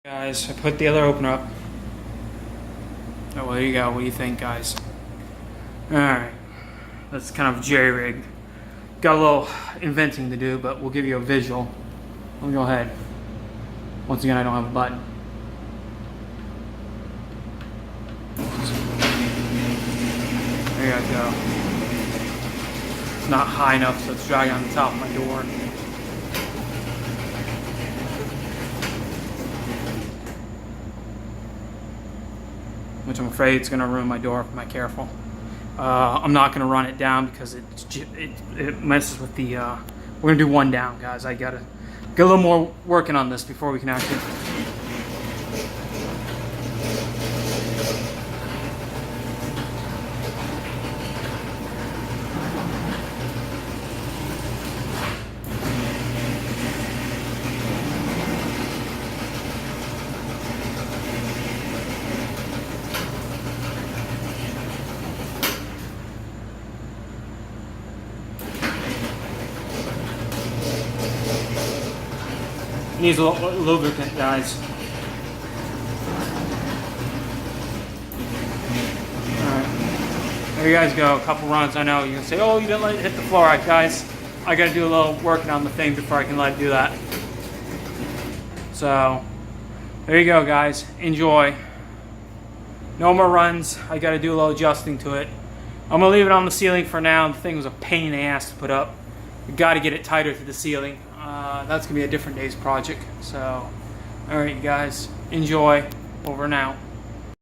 Guys, I put the other opener up. Oh, well, there you go. What do you think, guys? Alright. That's kind of jerry-rigged. Got a little inventing to do, but we'll give you a visual. Let me go ahead. Once again, I don't have a button. There you guys go. It's not high enough, so it's dragging on the top of my door. Which I'm afraid it's going to ruin my door if I'm not careful. I'm not going to run it down because it messes with the... we're going to do one down, guys. I got to get a little more working on this before we can actually... Needs a little lubricant, guys. Alright. There you guys go. A couple runs. I know you can say, oh, you didn't let it hit the floor. Alright, guys. I gotta do a little working on the thing before I can let it do that. So, there you go, guys. Enjoy. No more runs. I gotta do a little adjusting to it. I'm gonna leave it on the ceiling for now. The thing was a pain in the ass to put up. We gotta get it tighter to the ceiling. That's going to be a different day's project. So, alright, you guys, enjoy. Over now.